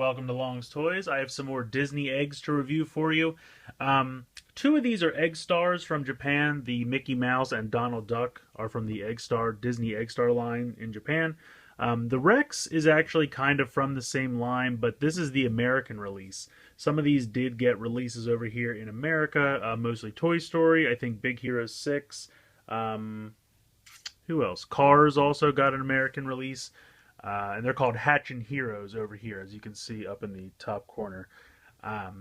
welcome to Long's Toys. I have some more Disney eggs to review for you. Two of these are Egg Stars from Japan. The Mickey Mouse and Donald Duck are from the Egg Star, Disney Egg Star line in Japan. The Rex is actually kind of from the same line, but this is the American release. Some of these did get releases over here in America, mostly Toy Story, I think Big Hero 6. Who else? Cars also got an American release. And they're called Hatchin' Heroes over here, as you can see up in the top corner. But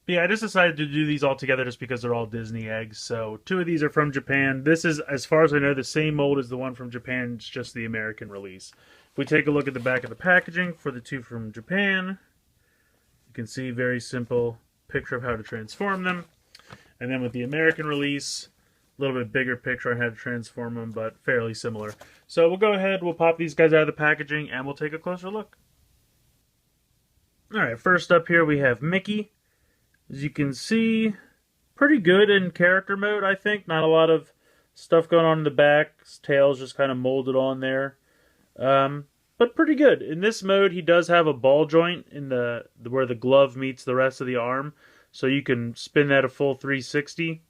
yeah, I just decided to do these all together just because they're all Disney eggs. So two of these are from Japan. This is, as far as I know, the same mold as the one from Japan. It's just the American release. If we take a look at the back of the packaging for the two from Japan, you can see very simple picture of how to transform them. And then with the American release, a little bit bigger picture on how to transform them, but fairly similar. So we'll go ahead, we'll pop these guys out of the packaging, and we'll take a closer look. Alright, first up here we have Mickey. As you can see, pretty good in character mode, I think. Not a lot of stuff going on in the back. His tail's just kind of molded on there. But pretty good. In this mode, he does have a ball joint in the where the glove meets the rest of the arm. So you can spin that a full 360.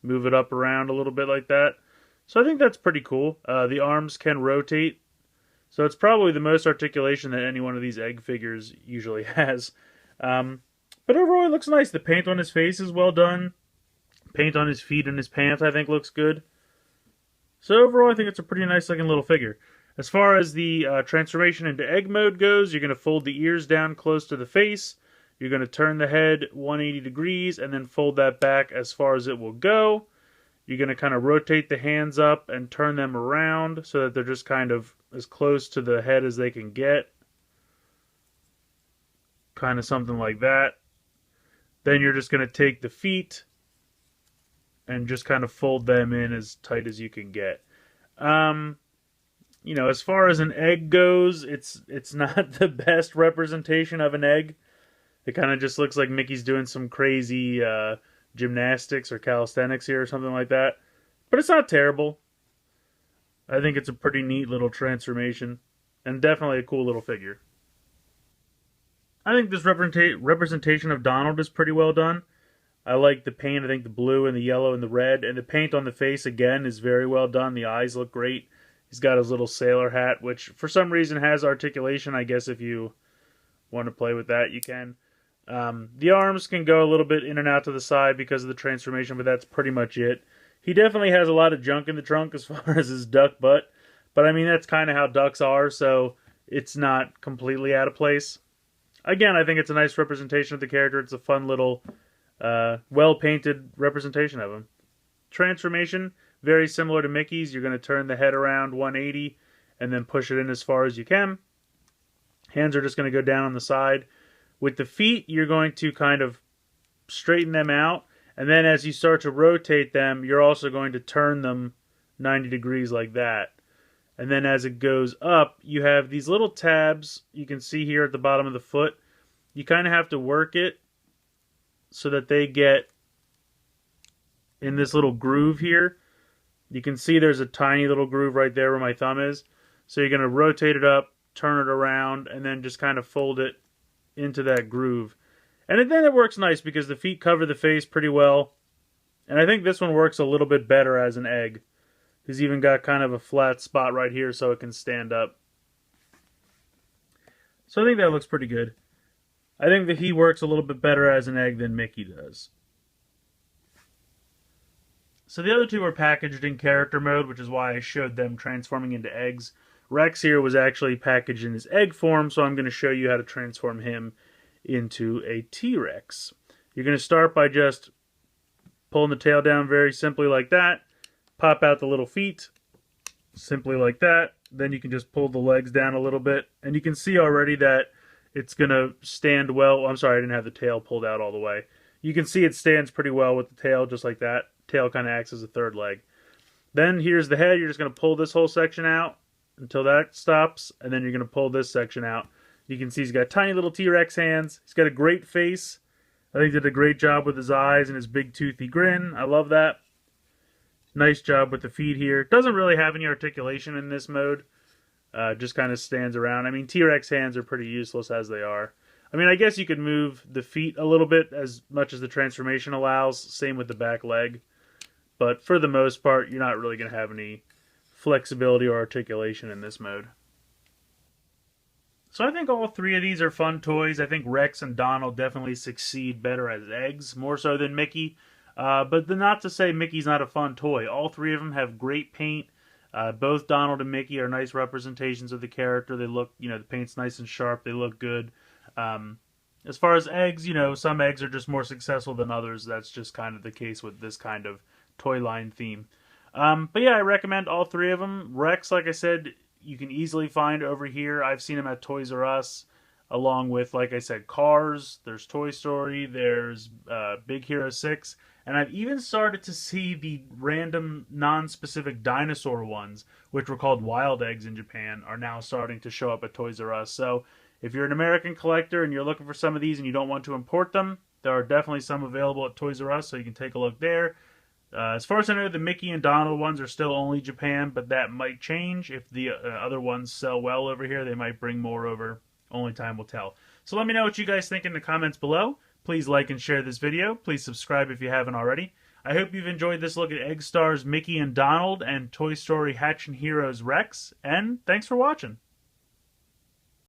Move it up around a little bit like that. So I think that's pretty cool. The arms can rotate. So it's probably the most articulation that any one of these egg figures usually has. But overall it looks nice. The paint on his face is well done. Paint on his feet and his pants I think looks good. So overall I think it's a pretty nice looking little figure. As far as the transformation into egg mode goes, you're going to fold the ears down close to the face. You're going to turn the head 180 degrees and then fold that back as far as it will go. You're going to kind of rotate the hands up and turn them around so that they're just kind of as close to the head as they can get. Kind of something like that. Then you're just going to take the feet and just kind of fold them in as tight as you can get. You know, as far as an egg goes, it's not the best representation of an egg. It kind of just looks like Mickey's doing some crazy gymnastics or calisthenics here or something like that. But it's not terrible. I think it's a pretty neat little transformation. And definitely a cool little figure. I think this representation of Donald is pretty well done. I like the paint. I think the blue and the yellow and the red. And the paint on the face, again, is very well done. The eyes look great. He's got his little sailor hat, which for some reason has articulation. I guess if you want to play with that, you can. The arms can go a little bit in and out to the side because of the transformation, but that's pretty much it. He definitely has a lot of junk in the trunk as far as his duck butt, but I mean, that's kind of how ducks are, so it's not completely out of place. Again, I think it's a nice representation of the character. It's a fun little, well-painted representation of him. Transformation, very similar to Mickey's. You're going to turn the head around 180 and then push it in as far as you can. Hands are just going to go down on the side. With the feet, you're going to kind of straighten them out. And then as you start to rotate them, you're also going to turn them 90 degrees like that. And then as it goes up, you have these little tabs you can see here at the bottom of the foot. You kind of have to work it so that they get in this little groove here. You can see there's a tiny little groove right there where my thumb is. So you're going to rotate it up, turn it around, and then just kind of fold it into that groove. And then it works nice because the feet cover the face pretty well. And I think this one works a little bit better as an egg. He's even got kind of a flat spot right here so it can stand up. So I think that looks pretty good. I think that he works a little bit better as an egg than Mickey does. So the other two are packaged in character mode, which is why I showed them transforming into eggs. Rex here was actually packaged in his egg form, so I'm going to show you how to transform him into a T-Rex. You're going to start by just pulling the tail down very simply like that. Pop out the little feet, simply like that. Then you can just pull the legs down a little bit. And you can see already that it's going to stand well. I'm sorry, I didn't have the tail pulled out all the way. You can see it stands pretty well with the tail, just like that. Tail kind of acts as a third leg. Then here's the head. You're just going to pull this whole section out until that stops, and then you're going to pull this section out. You can see he's got tiny little T-Rex hands. He's got a great face. I think he did a great job with his eyes and his big toothy grin. I love that. Nice job with the feet here. Doesn't really have any articulation in this mode. Just kind of stands around. I mean, T-Rex hands are pretty useless as they are. I mean, I guess you could move the feet a little bit as much as the transformation allows. Same with the back leg. But for the most part, you're not really going to have any flexibility or articulation in this mode. So I think all three of these are fun toys. I think Rex and Donald definitely succeed better as eggs, more so than Mickey. But not to say Mickey's not a fun toy. All three of them have great paint. Both Donald and Mickey are nice representations of the character. They look, the paint's nice and sharp. They look good. As far as eggs, some eggs are just more successful than others. That's just kind of the case with this kind of toy line theme. But yeah, I recommend all three of them. Rex, like I said, you can easily find over here. I've seen them at Toys R Us, along with, like I said, Cars. There's Toy Story. There's Big Hero 6. And I've even started to see the random, non-specific dinosaur ones, which were called Wild Eggs in Japan, are now starting to show up at Toys R Us. So if you're an American collector and you're looking for some of these and you don't want to import them, there are definitely some available at Toys R Us, so you can take a look there. As far as I know, the Mickey and Donald ones are still only Japan, but that might change. If the other ones sell well over here, they might bring more over. Only time will tell. So let me know what you guys think in the comments below. Please like and share this video. Please subscribe if you haven't already. I hope you've enjoyed this look at Egg Star's Mickey and Donald and Toy Story Hatchin' Heroes Rex, and thanks for watching.